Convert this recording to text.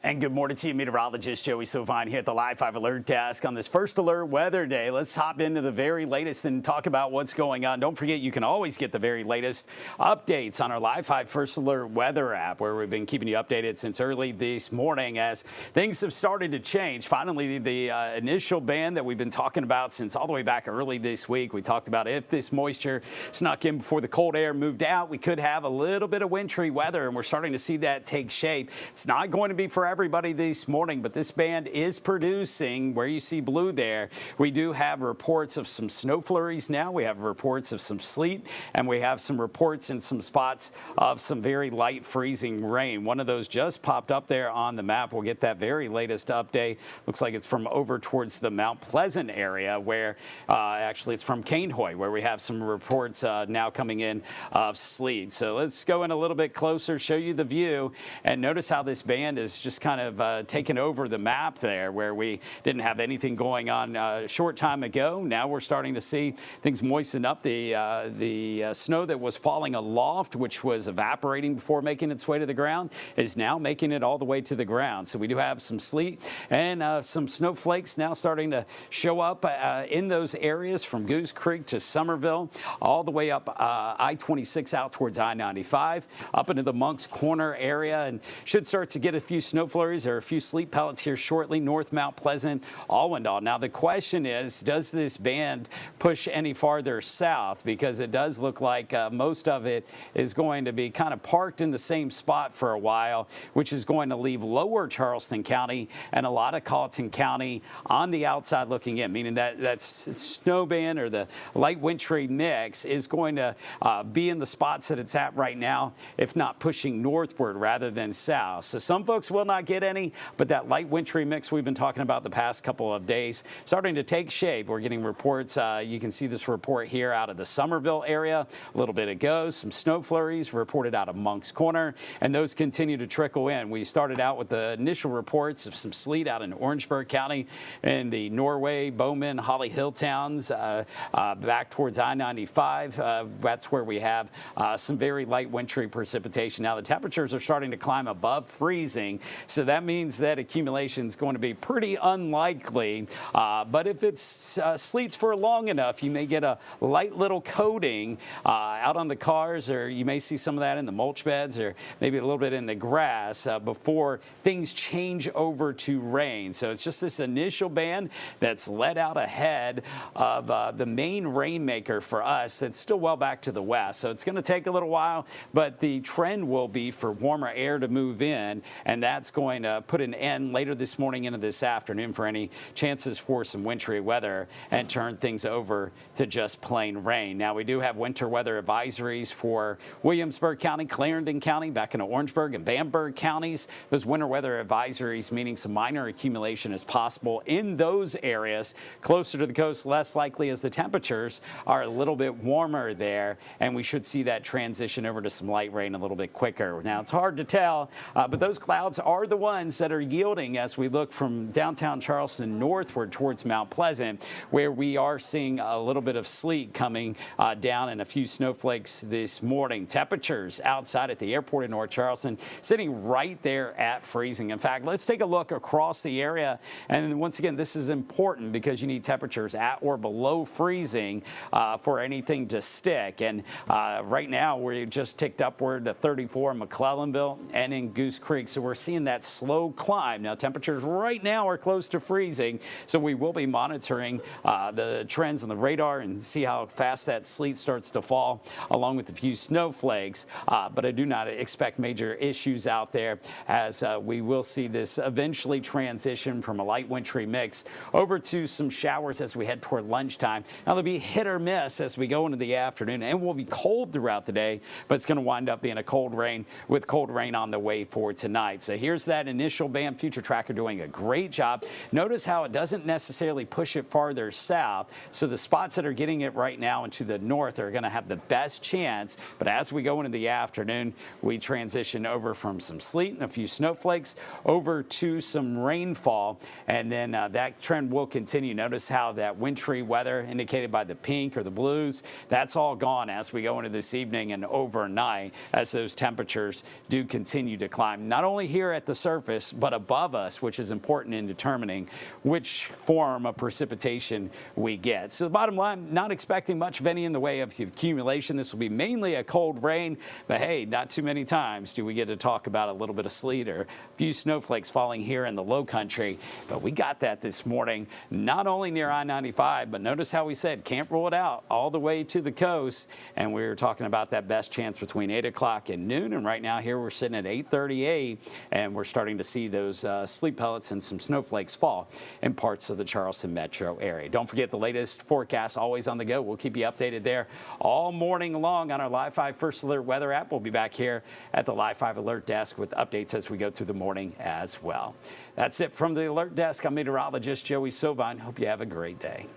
And good morning to you, meteorologist Joey Sovine here at the Live 5 Alert Desk on this first alert weather day. Let's hop into the very latest and talk about what's going on. Don't forget, you can always get the very latest updates on our Live 5 First Alert weather app, where we've been keeping you updated since early this morning as things have started to change. Finally, the initial band that we've been talking about since all the way back early this week. We talked about if this moisture snuck in before the cold air moved out, we could have a little bit of wintry weather, and we're starting to see that take shape. It's not going to be for everybody this morning, but this band is producing where you see blue there. We do have reports of some snow flurries now. We have reports of some sleet, and we have some reports in some spots of some very light freezing rain. One of those just popped up there on the map. We'll get that very latest update. Looks like it's from over towards the Mount Pleasant area, where actually it's from Cainhoy, where we have some reports now coming in of sleet. So let's go in a little bit closer, show you the view, and notice how this band is just kind of taken over the map there, where we didn't have anything going on a short time ago. Now we're starting to see things moisten up. The snow that was falling aloft, which was evaporating before making its way to the ground, is now making it all the way to the ground. So we do have some sleet and some snowflakes now starting to show up in those areas from Goose Creek to Somerville, all the way up I-26 out towards I-95, up into the Monk's Corner area, and should start to get a few snow flurries or a few sleet pellets here shortly, north Mount Pleasant, Allendale. Now the question is, does this band push any farther south? Because it does look like most of it is going to be kind of parked in the same spot for a while, which is going to leave lower Charleston County and a lot of Colleton County on the outside looking in, meaning that snow band or the light wintry mix is going to be in the spots that it's at right now, if not pushing northward rather than south. So some folks will not get any, but that light wintry mix we've been talking about the past couple of days starting to take shape. We're getting reports. You can see this report here out of the Somerville area a little bit ago. Some snow flurries reported out of Monk's Corner, and those continue to trickle in. We started out with the initial reports of some sleet out in Orangeburg County in the Norway, Bowman, Holly Hill towns back towards I-95. That's where we have some very light wintry precipitation. Now the temperatures are starting to climb above freezing, so that means that accumulation is going to be pretty unlikely. But if it sleets for long enough, you may get a light little coating out on the cars, or you may see some of that in the mulch beds, or maybe a little bit in the grass before things change over to rain. So it's just this initial band that's let out ahead of the main rainmaker for us. It's still well back to the west, so it's going to take a little while, but the trend will be for warmer air to move in, and that's going to put an end later this morning into this afternoon for any chances for some wintry weather and turn things over to just plain rain. Now we do have winter weather advisories for Williamsburg County, Clarendon County, back into Orangeburg and Bamberg counties. Those winter weather advisories meaning some minor accumulation is possible in those areas. Closer to the coast, less likely, as the temperatures are a little bit warmer there, and we should see that transition over to some light rain a little bit quicker. Now it's hard to tell, but those clouds are the ones that are yielding as we look from downtown Charleston northward towards Mount Pleasant, where we are seeing a little bit of sleet coming down and a few snowflakes this morning. Temperatures outside at the airport in North Charleston sitting right there at freezing. In fact, let's take a look across the area, and once again, this is important because you need temperatures at or below freezing for anything to stick. And right now we just ticked upward to 34 in McClellanville and in Goose Creek, so we're seeing that slow climb. Now temperatures right now are close to freezing, so we will be monitoring the trends on the radar and see how fast that sleet starts to fall, along with a few snowflakes. But I do not expect major issues out there, as we will see this eventually transition from a light wintry mix over to some showers as we head toward lunchtime. Now there'll be hit or miss as we go into the afternoon, and we'll be cold throughout the day, but it's going to wind up being a cold rain with cold rain on the way for tonight. So here's that initial band. Future Tracker doing a great job. Notice how it doesn't necessarily push it farther south, so the spots that are getting it right now into the north are going to have the best chance. But as we go into the afternoon, we transition over from some sleet and a few snowflakes over to some rainfall, and then that trend will continue. Notice how that wintry weather indicated by the pink or the blues, that's all gone as we go into this evening and overnight, as those temperatures do continue to climb. Not only here at the the surface, but above us, which is important in determining which form of precipitation we get. So the bottom line, not expecting much of any in the way of accumulation. This will be mainly a cold rain, but hey, not too many times do we get to talk about a little bit of sleet or a few snowflakes falling here in the Lowcountry. But we got that this morning, not only near I-95, but notice how we said can't rule it out all the way to the coast. And we were talking about that best chance between 8 o'clock and noon. And right now here we're sitting at 8:38, and we're starting to see those sleet pellets and some snowflakes fall in parts of the Charleston metro area. Don't forget the latest forecast always on the go. We'll keep you updated there all morning long on our Live 5 First Alert weather app. We'll be back here at the Live 5 Alert Desk with updates as we go through the morning as well. That's it from the Alert Desk. I'm meteorologist Joey Sovine. Hope you have a great day.